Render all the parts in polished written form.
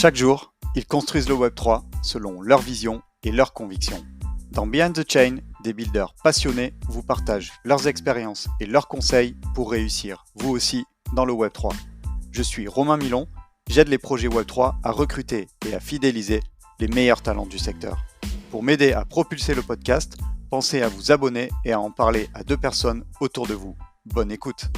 Chaque jour, ils construisent le Web3 selon leur vision et leurs convictions. Dans Behind the Chain, des builders passionnés vous partagent leurs expériences et leurs conseils pour réussir, vous aussi, dans le Web3. Je suis Romain Milon, j'aide les projets Web3 à recruter et à fidéliser les meilleurs talents du secteur. Pour m'aider à propulser le podcast, pensez à vous abonner et à en parler à 2 personnes autour de vous. Bonne écoute!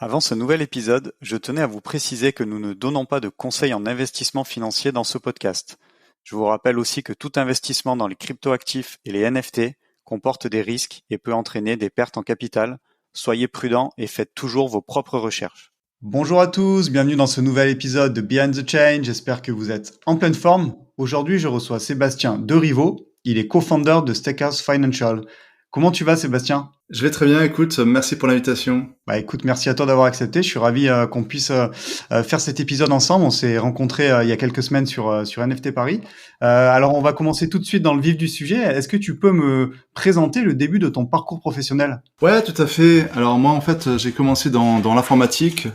Avant ce nouvel épisode, je tenais à vous préciser que nous ne donnons pas de conseils en investissement financier dans ce podcast. Je vous rappelle aussi que tout investissement dans les cryptoactifs et les NFT comporte des risques et peut entraîner des pertes en capital. Soyez prudents et faites toujours vos propres recherches. Bonjour à tous, bienvenue dans ce nouvel épisode de Behind the Chain. J'espère que vous êtes en pleine forme. Aujourd'hui, je reçois Sébastien Deriveau. Il est co-founder de Stakehouse Financial. Comment tu vas, Sébastien ? Je vais très bien, écoute, merci pour l'invitation. Écoute, merci à toi d'avoir accepté. Je suis ravi qu'on puisse faire cet épisode ensemble. On s'est rencontrés il y a quelques semaines sur NFT Paris. Alors, on va commencer tout de suite dans le vif du sujet. Est-ce que tu peux me présenter le début de ton parcours professionnel ? Ouais, tout à fait. Alors moi, en fait, j'ai commencé dans l'informatique.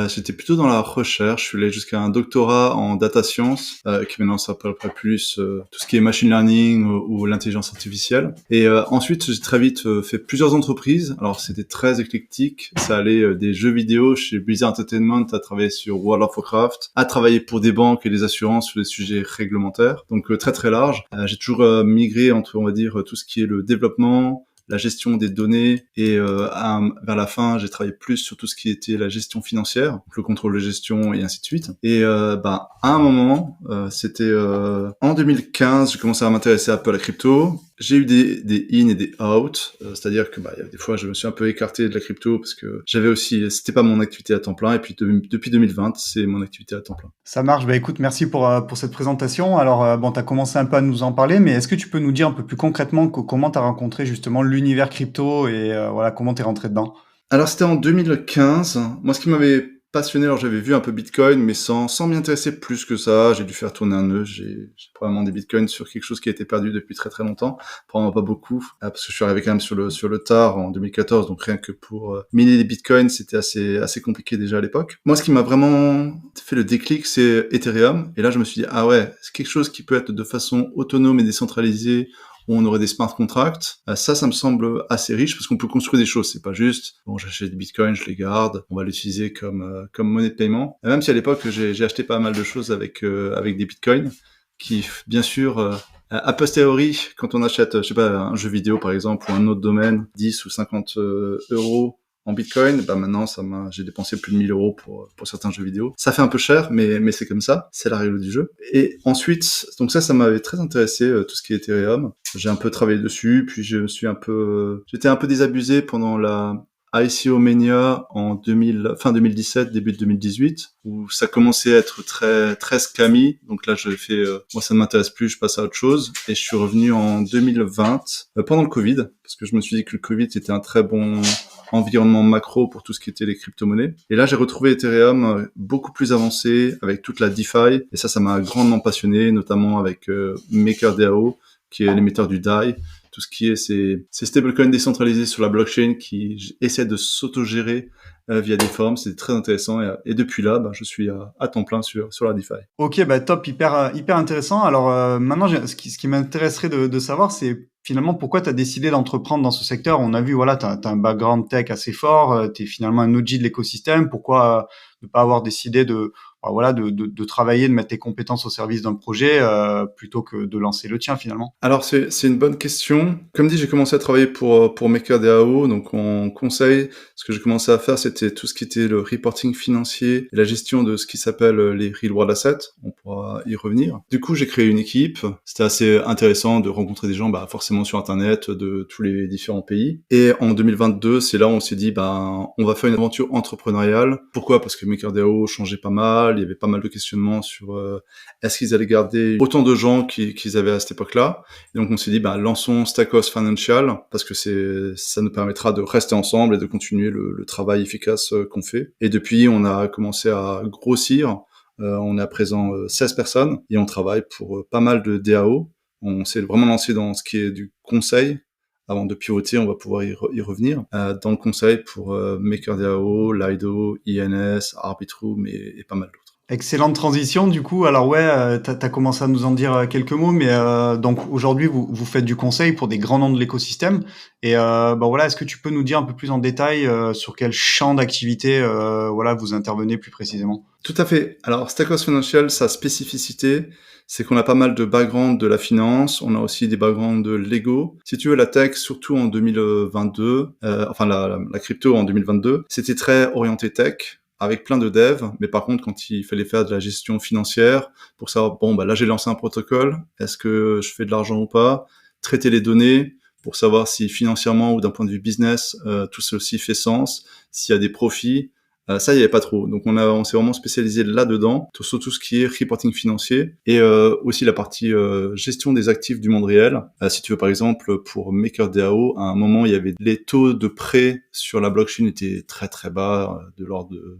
J'étais plutôt dans la recherche. Je suis allé jusqu'à un doctorat en data science, qui maintenant s'appelle plus tout ce qui est machine learning ou l'intelligence artificielle. Et ensuite, j'ai très vite fait plusieurs entreprises. Alors, c'était très éclectique. Ça allait des jeux vidéo chez Blizzard Entertainment à travailler sur World of Warcraft, à travailler pour des banques et des assurances sur des sujets réglementaires. Donc, très très large. J'ai toujours migré entre, on va dire, tout ce qui est le développement, la gestion des données et vers la fin, j'ai travaillé plus sur tout ce qui était la gestion financière, donc le contrôle de gestion et ainsi de suite. Et à un moment, c'était en 2015, j'ai commencé à m'intéresser un peu à la crypto. J'ai eu des in et des out, c'est-à-dire que il y a des fois je me suis un peu écarté de la crypto parce que c'était pas mon activité à temps plein, et puis depuis 2020 c'est mon activité à temps plein. Ça marche. Écoute, merci pour cette présentation. Alors tu as commencé un peu à nous en parler, mais est-ce que tu peux nous dire un peu plus concrètement comment tu as rencontré justement l'univers crypto et comment tu es rentré dedans ? Alors c'était en 2015. Moi, ce qui m'avait passionné, alors j'avais vu un peu Bitcoin, mais sans m'y intéresser plus que ça. J'ai dû faire tourner un nœud. J'ai probablement des Bitcoins sur quelque chose qui a été perdu depuis très très longtemps. Probablement pas beaucoup, parce que je suis arrivé quand même sur le tard en 2014. Donc rien que pour miner des Bitcoins, c'était assez compliqué déjà à l'époque. Moi, ce qui m'a vraiment fait le déclic, c'est Ethereum. Et là, je me suis dit, ah ouais, c'est quelque chose qui peut être de façon autonome et décentralisée, où on aurait des smart contracts. Ça me semble assez riche parce qu'on peut construire des choses. C'est pas juste, bon, j'achète des bitcoins, je les garde, on va l'utiliser comme monnaie de paiement. Et même si à l'époque, j'ai acheté pas mal de choses avec des bitcoins, qui, bien sûr, a posteriori, quand on achète, je sais pas, un jeu vidéo, par exemple, ou un autre domaine, 10 ou 50 euros en Bitcoin, maintenant j'ai dépensé plus de 1000 euros pour certains jeux vidéo. Ça fait un peu cher, mais c'est comme ça, c'est la règle du jeu. Et ensuite, donc ça m'avait très intéressé, tout ce qui est Ethereum. J'ai un peu travaillé dessus, puis j'étais un peu désabusé pendant la ICO Mania fin 2017, début de 2018, où ça commençait à être très très scammy. Donc là, j'ai fait, moi ça ne m'intéresse plus, je passe à autre chose. Et je suis revenu en 2020, pendant le Covid, parce que je me suis dit que le Covid était un très bon environnement macro pour tout ce qui était les crypto-monnaies. Et là, j'ai retrouvé Ethereum beaucoup plus avancé avec toute la DeFi. Et ça m'a grandement passionné, notamment avec MakerDAO, qui est l'émetteur du DAI. Tout ce qui est ces stablecoins décentralisés sur la blockchain qui essaient de s'autogérer via des formes. C'est très intéressant. Et depuis là, je suis à temps plein sur la DeFi. Ok, top, hyper intéressant. Alors maintenant, ce qui m'intéresserait de savoir, c'est finalement pourquoi tu as décidé d'entreprendre dans ce secteur. On a vu, tu as un background tech assez fort, tu es finalement un OG de l'écosystème. Pourquoi ne pas avoir décidé de travailler, de mettre tes compétences au service d'un projet plutôt que de lancer le tien finalement ? Alors c'est une bonne question. Comme dit, j'ai commencé à travailler pour MakerDAO, donc en conseil. Ce que j'ai commencé à faire, c'était tout ce qui était le reporting financier et la gestion de ce qui s'appelle les real world assets. On pourra y revenir. Du coup, j'ai créé une équipe. C'était assez intéressant de rencontrer des gens, forcément sur Internet, de tous les différents pays. Et en 2022, c'est là où on s'est dit, on va faire une aventure entrepreneuriale. Pourquoi ? Parce que MakerDAO changeait pas mal. Il y avait pas mal de questionnements sur est-ce qu'ils allaient garder autant de gens qu'ils avaient à cette époque-là. Et donc on s'est dit, lançons Stakehouse Financial, parce que ça nous permettra de rester ensemble et de continuer le travail efficace qu'on fait. Et depuis, on a commencé à grossir. On est à présent 16 personnes et on travaille pour pas mal de DAO. On s'est vraiment lancé dans ce qui est du conseil avant de pivoter, on va pouvoir y revenir, dans le conseil pour MakerDAO, Lido, INS, Arbitrum et pas mal d'autres. Excellente transition du coup. Alors ouais, t'as commencé à nous en dire quelques mots, mais donc aujourd'hui vous faites du conseil pour des grands noms de l'écosystème. Et voilà, est-ce que tu peux nous dire un peu plus en détail sur quel champ d'activité voilà vous intervenez plus précisément? Tout à fait. Alors Stackhouse Financial, sa spécificité, c'est qu'on a pas mal de background de la finance, on a aussi des backgrounds de Lego. Si tu veux, la tech, surtout en 2022, enfin la crypto en 2022, c'était très orienté tech, avec plein de devs, mais par contre, quand il fallait faire de la gestion financière, pour savoir, bon, bah là j'ai lancé un protocole, est-ce que je fais de l'argent ou pas, traiter les données, pour savoir si financièrement ou d'un point de vue business, tout ceci fait sens, s'il y a des profits, ça, il n'y avait pas trop. Donc, on s'est vraiment spécialisé là-dedans, sur tout ce qui est reporting financier et aussi la partie gestion des actifs du monde réel. Si tu veux, par exemple, pour MakerDAO, à un moment, il y avait les taux de prêt sur la blockchain étaient très très bas, de l'ordre de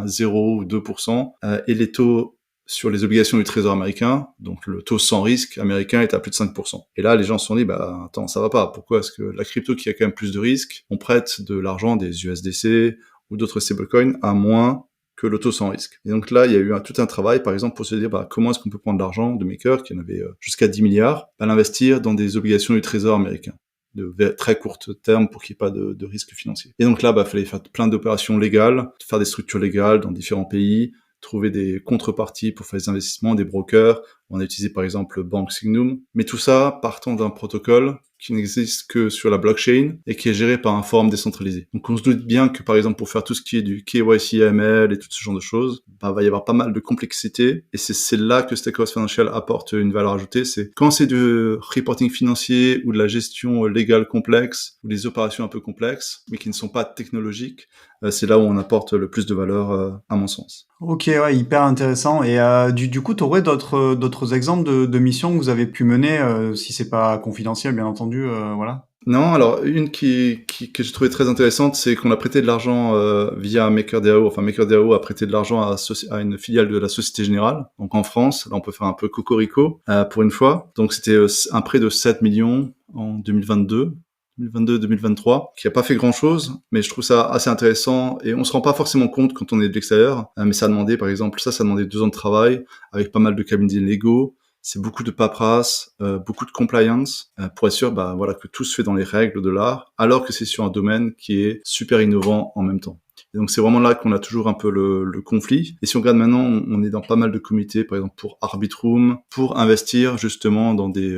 0 ou 2%, et les taux sur les obligations du Trésor américain, donc le taux sans risque américain est à plus de 5%. Et là, les gens se sont dit, bah attends, ça va pas. Pourquoi est-ce que la crypto qui a quand même plus de risques, on prête de l'argent des USDC ou d'autres stablecoins à moins que le taux sans risque. Et donc là, il y a eu tout un travail, par exemple, pour se dire, bah, comment est-ce qu'on peut prendre de l'argent de Maker, qui en avait jusqu'à 10 milliards, à l'investir dans des obligations du Trésor américain de très courte terme pour qu'il n'y ait pas de risque financier. Et donc là, bah, fallait faire plein d'opérations légales, faire des structures légales dans différents pays, trouver des contreparties pour faire des investissements, des brokers. On a utilisé par exemple Bank Signum. Mais tout ça partant d'un protocole qui n'existe que sur la blockchain et qui est géré par un forum décentralisé. Donc on se doute bien que par exemple pour faire tout ce qui est du KYC, AML et tout ce genre de choses, bah, va y avoir pas mal de complexité. Et c'est là que Stackhouse Financial apporte une valeur ajoutée. C'est quand c'est du reporting financier ou de la gestion légale complexe ou des opérations un peu complexes, mais qui ne sont pas technologiques, c'est là où on apporte le plus de valeur à mon sens. Ok, ouais, hyper intéressant. Et du coup, tu aurais d'autres exemples de missions que vous avez pu mener, si c'est pas confidentiel, bien entendu, voilà. Non, alors une que j'ai trouvé très intéressante, c'est qu'on a prêté de l'argent via MakerDAO. Enfin, MakerDAO a prêté de l'argent à une filiale de la Société Générale. Donc en France, là on peut faire un peu cocorico pour une fois. Donc c'était un prêt de 7 millions en 2022-2023, qui a pas fait grand-chose, mais je trouve ça assez intéressant et on se rend pas forcément compte quand on est de l'extérieur. Mais ça a demandé, par exemple, ça a demandé 2 ans de travail avec pas mal de cabinets légaux. C'est beaucoup de paperasse, beaucoup de compliance pour être sûr, bah voilà, que tout se fait dans les règles de l'art, alors que c'est sur un domaine qui est super innovant en même temps. Et donc c'est vraiment là qu'on a toujours un peu le conflit. Et si on regarde maintenant, on est dans pas mal de comités, par exemple pour Arbitrum, pour investir justement dans des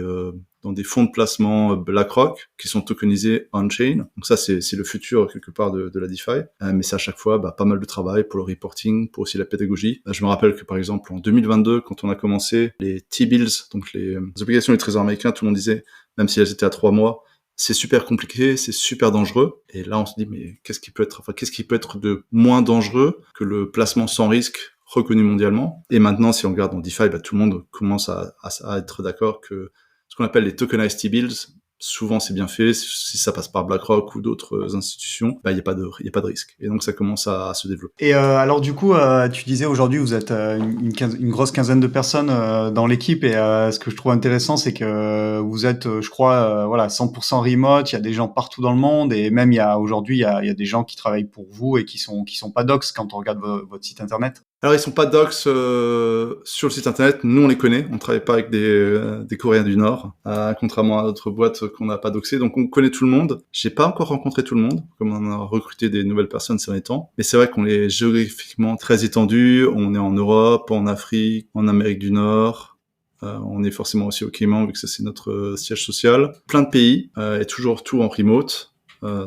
fonds de placement BlackRock qui sont tokenisés on-chain. Donc ça, c'est le futur quelque part de la DeFi. Mais c'est à chaque fois pas mal de travail pour le reporting, pour aussi la pédagogie. Je me rappelle que par exemple en 2022, quand on a commencé les T-bills, donc les obligations du Trésor américain, tout le monde disait, même si elles étaient à 3 mois, c'est super compliqué, c'est super dangereux. Et là, on se dit, mais qu'est-ce qui peut être de moins dangereux que le placement sans risque reconnu mondialement? Et maintenant, si on regarde en DeFi, tout le monde commence à être d'accord que ce qu'on appelle les tokenized T-bills, souvent c'est bien fait. Si ça passe par BlackRock ou d'autres institutions, il n'y a pas de risque. Et donc ça commence à se développer. Et alors du coup, tu disais aujourd'hui vous êtes une grosse quinzaine de personnes dans l'équipe et ce que je trouve intéressant c'est que vous êtes, je crois, voilà, 100% remote. Il y a des gens partout dans le monde et même aujourd'hui il y a des gens qui travaillent pour vous et qui sont pas docs quand on regarde votre site internet. Alors ils sont pas docs sur le site internet, nous on les connaît, on travaille pas avec des Coréens du Nord, contrairement à d'autres boîtes qu'on n'a pas doxées, donc on connaît tout le monde. J'ai pas encore rencontré tout le monde, comme on a recruté des nouvelles personnes ces derniers temps, mais c'est vrai qu'on est géographiquement très étendu, on est en Europe, en Afrique, en Amérique du Nord, on est forcément aussi au Cayman vu que ça c'est notre siège social, plein de pays, et toujours tout en remote.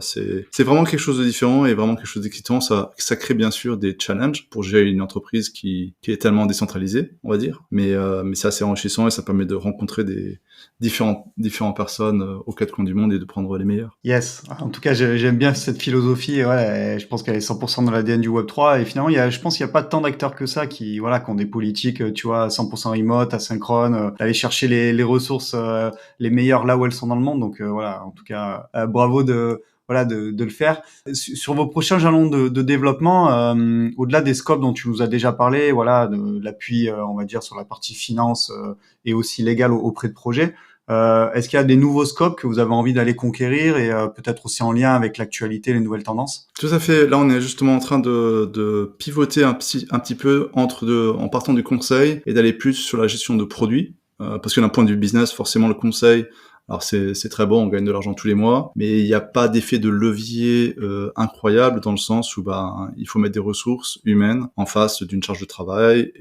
C'est vraiment quelque chose de différent et vraiment quelque chose d'excitant. Ça crée bien sûr des challenges pour gérer une entreprise qui est tellement décentralisée, on va dire. Mais c'est assez enrichissant et ça permet de rencontrer des différentes personnes aux quatre coins du monde et de prendre les meilleurs. Yes. En tout cas, j'aime bien cette philosophie. Ouais, je pense qu'elle est 100% dans l'ADN du Web3. Et finalement, je pense qu'il n'y a pas tant d'acteurs que ça qui ont des politiques, tu vois, 100% remote, asynchrone, d'aller chercher les ressources les meilleures là où elles sont dans le monde. Donc voilà, en tout cas, bravo de le faire. Sur vos prochains jalons de développement, au-delà des scopes dont tu nous as déjà parlé, voilà, de l'appui, on va dire, sur la partie finance et aussi légale auprès de projets, Est-ce qu'il y a des nouveaux scopes que vous avez envie d'aller conquérir et peut-être aussi en lien avec l'actualité, les nouvelles tendances? Tout à fait. Là, on est justement en train de pivoter un petit peu en partant du conseil et d'aller plus sur la gestion de produits. Parce que d'un point de vue business, forcément, le conseil, alors c'est très bon, on gagne de l'argent tous les mois, mais il n'y a pas d'effet de levier incroyable dans le sens où il faut mettre des ressources humaines en face d'une charge de travail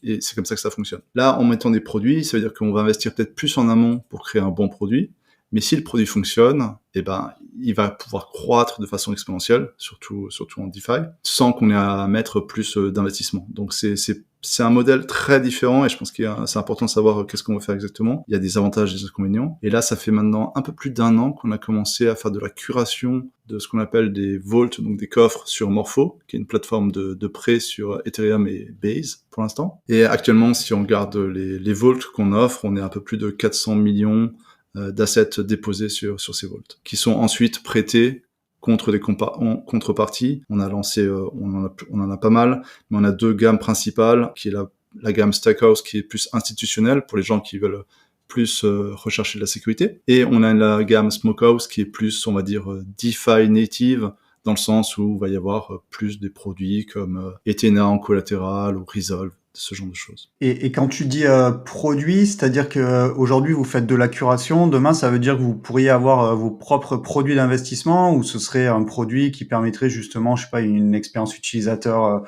et c'est comme ça que ça fonctionne. Là, en mettant des produits, ça veut dire qu'on va investir peut-être plus en amont pour créer un bon produit. Mais si le produit fonctionne, il va pouvoir croître de façon exponentielle, surtout en DeFi, sans qu'on ait à mettre plus d'investissement. Donc c'est un modèle très différent et je pense que c'est important de savoir qu'est-ce qu'on va faire exactement. Il y a des avantages et des inconvénients. Et là, ça fait maintenant un peu plus d'1 an qu'on a commencé à faire de la curation de ce qu'on appelle des vaults, donc des coffres sur Morpho, qui est une plateforme de prêt sur Ethereum et Base pour l'instant. Et actuellement, si on regarde les vaults qu'on offre, on est à peu plus de 400 millions d'assets déposés sur ces vaults, qui sont ensuite prêtés contre des contreparties. On a lancé, on en a pas mal, mais on a 2 gammes principales, qui est la gamme Stackhouse, qui est plus institutionnelle pour les gens qui veulent plus rechercher de la sécurité, et on a la gamme Smokehouse qui est plus, on va dire, DeFi native, dans le sens où il va y avoir plus des produits comme Ethena en collatéral ou Resolve, ce genre de choses. Et quand tu dis produit, c'est-à-dire que aujourd'hui vous faites de la curation, demain ça veut dire que vous pourriez avoir vos propres produits d'investissement, ou ce serait un produit qui permettrait justement, je sais pas, une expérience utilisateur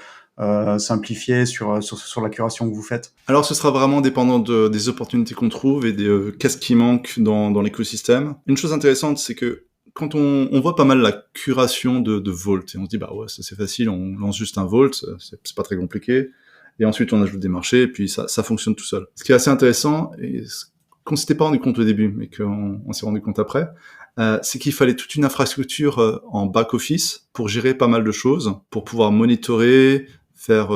simplifiée sur la curation que vous faites? Alors ce sera vraiment dépendant des opportunités qu'on trouve et qu'est-ce qui manque dans l'écosystème. Une chose intéressante, c'est que quand on voit pas mal la curation de Vault, et on se dit bah ouais, ça c'est facile, on lance juste un Vault, c'est pas très compliqué. Et ensuite, on ajoute des marchés, et puis ça fonctionne tout seul. Ce qui est assez intéressant, et qu'on s'était pas rendu compte au début, mais qu'on s'est rendu compte après, c'est qu'il fallait toute une infrastructure en back-office pour gérer pas mal de choses, pour pouvoir monitorer, faire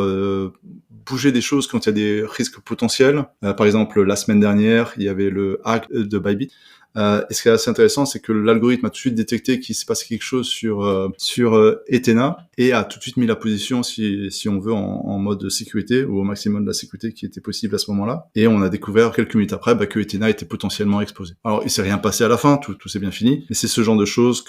bouger des choses quand il y a des risques potentiels. Par exemple, la semaine dernière, il y avait le hack de Bybit. Et ce qui est assez intéressant, c'est que l'algorithme a tout de suite détecté qu'il s'est passé quelque chose sur Ethena et a tout de suite mis la position, si on veut, en mode sécurité ou au maximum de la sécurité qui était possible à ce moment-là. Et on a découvert quelques minutes après que Ethena était potentiellement exposé. Alors, il s'est rien passé à la fin, tout s'est bien fini, mais c'est ce genre de choses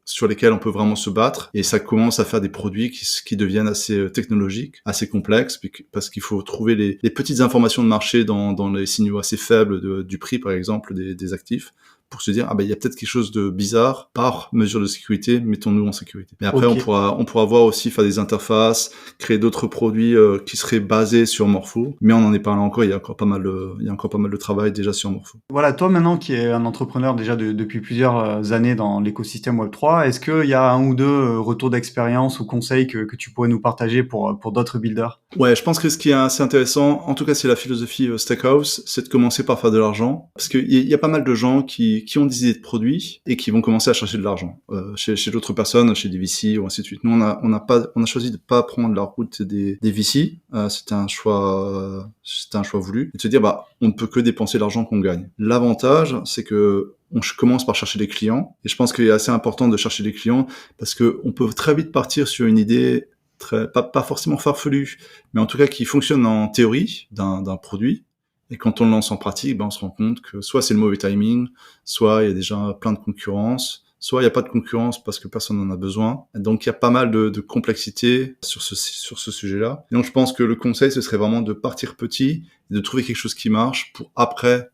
sur lesquelles on peut vraiment se battre, et ça commence à faire des produits qui deviennent assez technologiques, assez complexes, parce qu'il faut trouver les petites informations de marché dans les signaux assez faibles du prix, par exemple, des actifs, pour se dire il y a peut-être quelque chose de bizarre, par mesure de sécurité, mettons-nous en sécurité. Mais après, okay, on pourra voir aussi, faire des interfaces, créer d'autres produits qui seraient basés sur Morpho, mais on en est pas là encore. Il y a encore pas mal de travail déjà sur Morpho. Voilà, toi maintenant qui es un entrepreneur déjà depuis plusieurs années dans l'écosystème Web3, est-ce qu'il y a un ou deux retours d'expérience ou conseils que tu pourrais nous partager pour d'autres builders? Ouais, je pense que ce qui est assez intéressant, en tout cas c'est la philosophie Stackhouse, c'est de commencer par faire de l'argent, parce qu'il y a pas mal de gens qui ont des idées de produits et qui vont commencer à chercher de l'argent chez d'autres personnes, chez des VC ou ainsi de suite. Nous on a choisi de pas prendre la route des VC. C'était un choix voulu, et de se dire on ne peut que dépenser l'argent qu'on gagne. L'avantage, c'est que on commence par chercher des clients, et je pense qu'il est assez important de chercher des clients parce que on peut très vite partir sur une idée pas forcément farfelu, mais en tout cas qui fonctionne en théorie d'un produit. Et quand on le lance en pratique, on se rend compte que soit c'est le mauvais timing, soit il y a déjà plein de concurrence, soit il n'y a pas de concurrence parce que personne n'en a besoin. Donc il y a pas mal de complexité sur ce sujet-là. Et donc je pense que le conseil, ce serait vraiment de partir petit et de trouver quelque chose qui marche pour après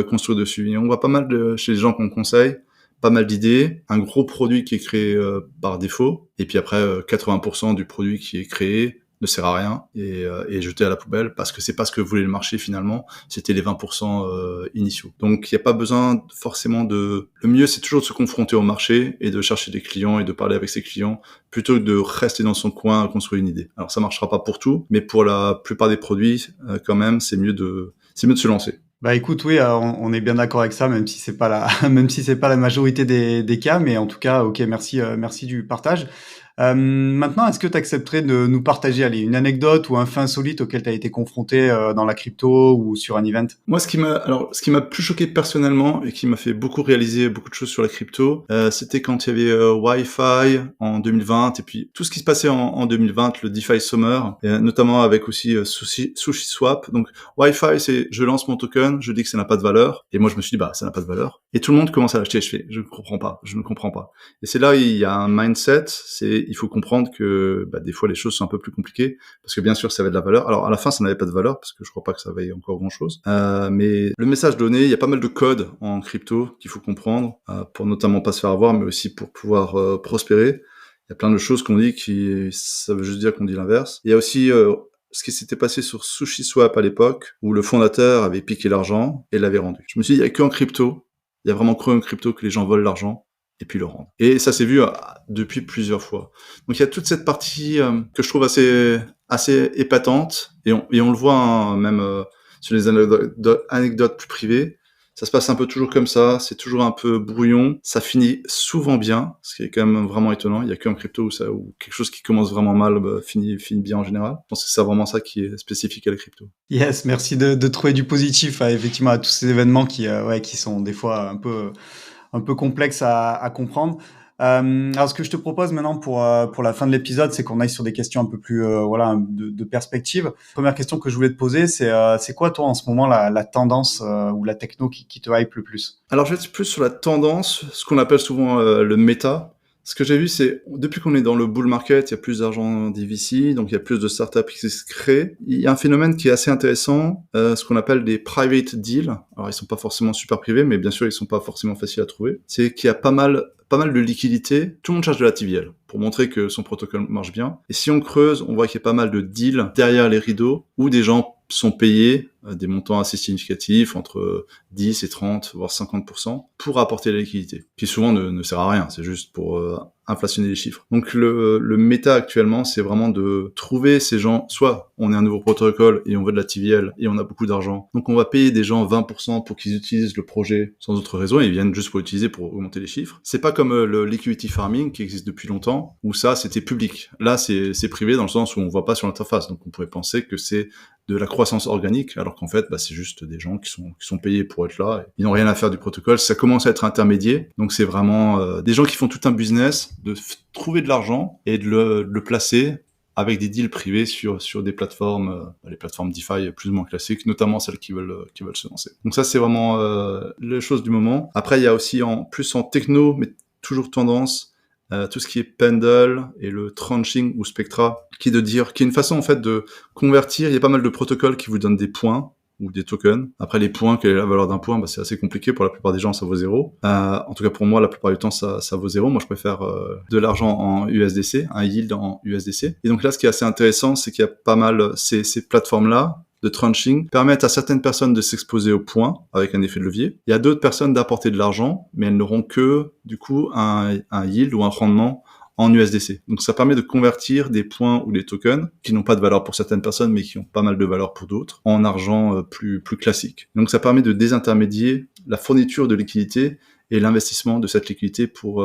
construire dessus. Et on voit pas mal chez les gens qu'on conseille, pas mal d'idées, un gros produit qui est créé par défaut, et puis après 80% du produit qui est créé ne sert à rien et est jeté à la poubelle parce que c'est pas ce que voulait le marché finalement, c'était les 20% initiaux. Donc il n'y a pas besoin forcément le mieux c'est toujours de se confronter au marché et de chercher des clients et de parler avec ses clients plutôt que de rester dans son coin à construire une idée. Alors ça marchera pas pour tout, mais pour la plupart des produits quand même c'est mieux de se lancer. Écoute, oui, on est bien d'accord avec ça, même si c'est pas la, même si c'est pas la majorité des cas, mais en tout cas, ok, merci du partage. Maintenant, est-ce que tu accepterais de nous partager une anecdote ou un fait insolite auquel tu as été confronté dans la crypto ou sur un event? Moi, ce qui m'a plus choqué personnellement et qui m'a fait beaucoup réaliser beaucoup de choses sur la crypto, c'était quand il y avait Wi-Fi en 2020 et puis tout ce qui se passait en 2020, le DeFi Summer, notamment avec aussi SushiSwap. Donc Wi-Fi, c'est je lance mon token, je dis que ça n'a pas de valeur, et moi je me suis dit bah ça n'a pas de valeur, et tout le monde commence à l'acheter. Je fais je ne comprends pas. Et c'est là où il y a un mindset, c'est il faut comprendre que des fois les choses sont un peu plus compliquées parce que bien sûr ça avait de la valeur. Alors à la fin ça n'avait pas de valeur parce que je crois pas que ça vaille encore grand chose. Mais le message donné, il y a pas mal de codes en crypto qu'il faut comprendre pour notamment pas se faire avoir, mais aussi pour pouvoir prospérer. Il y a plein de choses qu'on dit qui ça veut juste dire qu'on dit l'inverse. Il y a aussi ce qui s'était passé sur SushiSwap à l'époque, où le fondateur avait piqué l'argent et l'avait rendu. Je me suis dit, il y a que en crypto, il y a vraiment cru en crypto que les gens volent l'argent et puis le rendent. Et ça s'est vu depuis plusieurs fois. Donc il y a toute cette partie que je trouve assez épatante, et on le voit même sur les anecdotes plus privées. Ça se passe un peu toujours comme ça, c'est toujours un peu brouillon, ça finit souvent bien, ce qui est quand même vraiment étonnant. Il y a qu'en crypto où quelque chose qui commence vraiment mal finit bien en général. Je pense que c'est vraiment ça qui est spécifique à la crypto. Yes, merci de trouver du positif effectivement à tous ces événements qui sont des fois un peu complexes à comprendre. Alors, ce que je te propose maintenant pour la fin de l'épisode, c'est qu'on aille sur des questions un peu plus de perspective. Première question que je voulais te poser, c'est quoi toi en ce moment la tendance ou la techno qui te hype le plus? Alors je vais être plus sur la tendance, ce qu'on appelle souvent le méta. Ce que j'ai vu, c'est depuis qu'on est dans le bull market, il y a plus d'argent d'IVC, donc il y a plus de startups qui se créent. Il y a un phénomène qui est assez intéressant, ce qu'on appelle des private deals. Alors ils sont pas forcément super privés, mais bien sûr ils sont pas forcément faciles à trouver. C'est qu'il y a pas mal de liquidités. Tout le monde cherche de la TVL pour montrer que son protocole marche bien. Et si on creuse, on voit qu'il y a pas mal de deals derrière les rideaux où des gens sont payés des montants assez significatifs, entre 10 et 30, voire 50%, pour apporter la liquidité, qui souvent ne sert à rien, c'est juste pour inflationner les chiffres. Donc le méta actuellement, c'est vraiment de trouver ces gens, soit on est un nouveau protocole et on veut de la TVL et on a beaucoup d'argent, donc on va payer des gens 20% pour qu'ils utilisent le projet sans autre raison, et ils viennent juste pour l'utiliser pour augmenter les chiffres. C'est pas comme le liquidity farming qui existe depuis longtemps, où ça c'était public. Là c'est privé dans le sens où on voit pas sur l'interface, donc on pourrait penser que c'est de la croissance organique, alors qu'en fait, c'est juste des gens qui sont payés pour être là. Et ils n'ont rien à faire du protocole. Ça commence à être intermédiaire. Donc c'est vraiment des gens qui font tout un business de trouver de l'argent et de le placer avec des deals privés sur des plateformes, les plateformes DeFi plus ou moins classiques, notamment celles qui veulent se lancer. Donc ça, c'est vraiment les choses du moment. Après, il y a aussi plus en techno, mais toujours tendance, tout ce qui est Pendle et le tranching ou Spectra, qui est une façon en fait de convertir. Il y a pas mal de protocoles qui vous donnent des points ou des tokens. Après les points, quelle est la valeur d'un point, c'est assez compliqué. Pour la plupart des gens, ça vaut zéro. En tout cas pour moi, la plupart du temps, ça vaut zéro. Moi, je préfère de l'argent en USDC, un yield en USDC. Et donc là, ce qui est assez intéressant, c'est qu'il y a pas mal ces plateformes-là de tranching permettent à certaines personnes de s'exposer aux points avec un effet de levier. Il y a d'autres personnes d'apporter de l'argent, mais elles n'auront que, du coup, un yield ou un rendement en USDC. Donc ça permet de convertir des points ou des tokens qui n'ont pas de valeur pour certaines personnes, mais qui ont pas mal de valeur pour d'autres, en argent plus classique. Donc ça permet de désintermédier la fourniture de liquidité et l'investissement de cette liquidité pour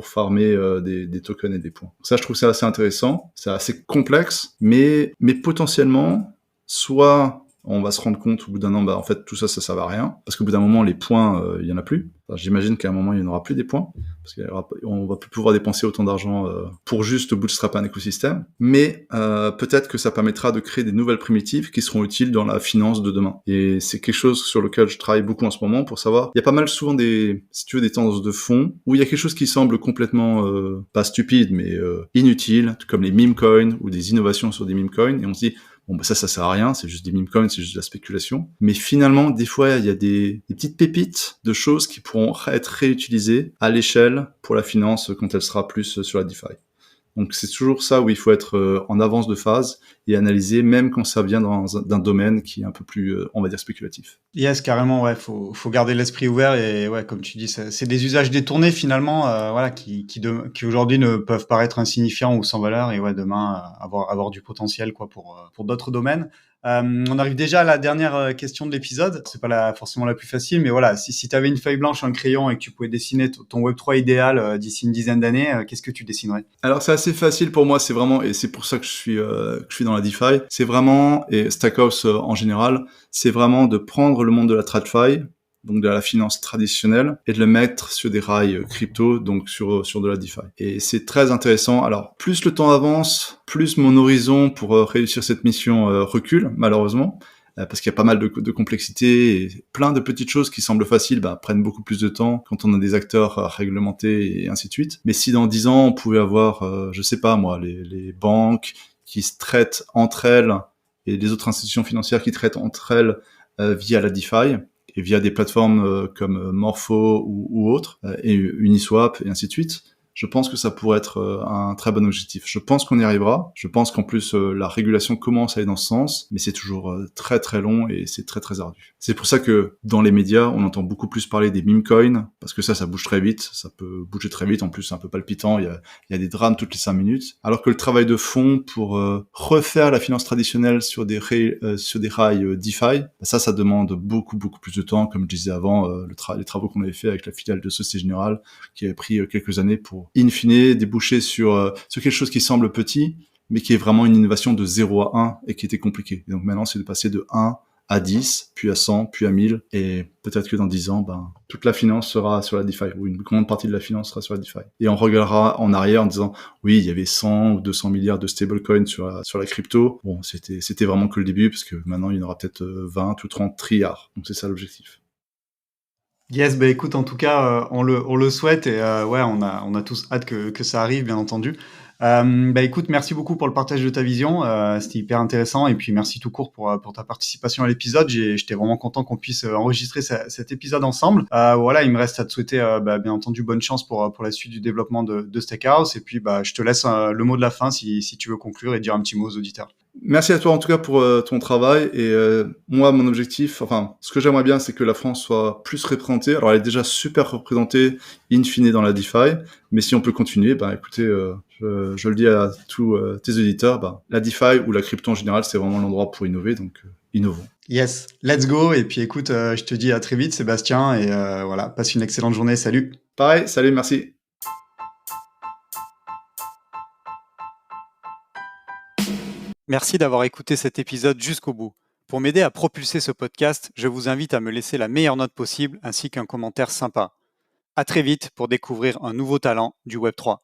farmer des tokens et des points. Ça, je trouve ça assez intéressant. C'est assez complexe, mais potentiellement, soit on va se rendre compte au bout d'un an, en fait, tout ça sert à rien. Parce qu'au bout d'un moment, les points, il y en a plus. Enfin, j'imagine qu'à un moment, il n'y en aura plus des points. Parce qu'on va plus pouvoir dépenser autant d'argent pour juste bootstrapper un écosystème. Mais peut-être que ça permettra de créer des nouvelles primitives qui seront utiles dans la finance de demain. Et c'est quelque chose sur lequel je travaille beaucoup en ce moment pour savoir. Il y a pas mal souvent des tendances de fond où il y a quelque chose qui semble complètement, pas stupide, mais inutile, comme les meme coins ou des innovations sur des meme coins. Et on se dit, ça sert à rien, c'est juste des meme coins, c'est juste de la spéculation. Mais finalement, des fois, il y a des petites pépites de choses qui pourront être réutilisées à l'échelle pour la finance quand elle sera plus sur la DeFi. Donc c'est toujours ça où il faut être en avance de phase et analyser, même quand ça vient d'un domaine qui est un peu plus, on va dire, spéculatif. Yes, carrément, ouais, faut garder l'esprit ouvert et ouais, comme tu dis, c'est des usages détournés finalement, qui aujourd'hui ne peuvent paraître insignifiants ou sans valeur et ouais, demain avoir du potentiel quoi pour d'autres domaines. On arrive déjà à la dernière question de l'épisode. C'est pas forcément la plus facile, mais voilà, si tu avais une feuille blanche, un crayon et que tu pouvais dessiner ton Web3 idéal d'ici une dizaine d'années, qu'est-ce que tu dessinerais? Alors c'est assez facile pour moi, c'est vraiment, et c'est pour ça que je suis dans la DeFi, c'est vraiment, et Stackhouse en général, c'est vraiment de prendre le monde de la TradFi, donc de la finance traditionnelle, et de le mettre sur des rails crypto, donc sur de la DeFi. Et c'est très intéressant. Alors, plus le temps avance, plus mon horizon pour réussir cette mission recule, malheureusement, parce qu'il y a pas mal de complexité et plein de petites choses qui semblent faciles prennent beaucoup plus de temps quand on a des acteurs réglementés et ainsi de suite. Mais si dans 10 ans on pouvait avoir, je sais pas moi, les banques qui se traitent entre elles et les autres institutions financières qui traitent entre elles via la DeFi et via des plateformes comme Morpho ou autres, et Uniswap et ainsi de suite, je pense que ça pourrait être un très bon objectif. Je pense qu'on y arrivera. Je pense qu'en plus, la régulation commence à aller dans ce sens, mais c'est toujours très très long et c'est très très ardu. C'est pour ça que dans les médias, on entend beaucoup plus parler des meme coins, parce que ça bouge très vite, ça peut bouger très vite, en plus c'est un peu palpitant, il y a des drames toutes les 5 minutes, alors que le travail de fond pour refaire la finance traditionnelle sur des rails DeFi, ça demande beaucoup beaucoup plus de temps, comme je disais avant, les travaux qu'on avait fait avec la filiale de Société Générale, qui avait pris quelques années pour in fine déboucher sur quelque chose qui semble petit, mais qui est vraiment une innovation de 0 à 1 et qui était compliqué. Et donc maintenant, c'est de passer de 1 à 10, puis à 100, puis à 1000, et peut-être que dans 10 ans, toute la finance sera sur la DeFi, ou une grande partie de la finance sera sur la DeFi. Et on regardera en arrière en disant, oui, il y avait 100 ou 200 milliards de stablecoins sur la crypto. Bon, c'était vraiment que le début, parce que maintenant, il y en aura peut-être 20 ou 30 trilliards. Donc c'est ça l'objectif. Yes, bah écoute, en tout cas, on le souhaite et ouais, on a tous hâte que ça arrive, bien entendu. Bah écoute, merci beaucoup pour le partage de ta vision, c'était hyper intéressant et puis merci tout court pour ta participation à l'épisode. J'étais vraiment content qu'on puisse enregistrer cet épisode ensemble. Voilà, il me reste à te souhaiter bien entendu bonne chance pour la suite du développement de Stackhouse et puis je te laisse le mot de la fin si tu veux conclure et dire un petit mot aux auditeurs. Merci à toi en tout cas pour ton travail et moi mon objectif, enfin ce que j'aimerais bien c'est que la France soit plus représentée. Alors elle est déjà super représentée in fine dans la DeFi, mais si on peut continuer, écoutez, je le dis à tous tes auditeurs, la DeFi ou la crypto en général c'est vraiment l'endroit pour innover, donc innovons. Yes, let's go et puis écoute, je te dis à très vite Sébastien et voilà, passe une excellente journée, salut. Pareil, salut, merci. Merci d'avoir écouté cet épisode jusqu'au bout. Pour m'aider à propulser ce podcast, je vous invite à me laisser la meilleure note possible ainsi qu'un commentaire sympa. À très vite pour découvrir un nouveau talent du Web3.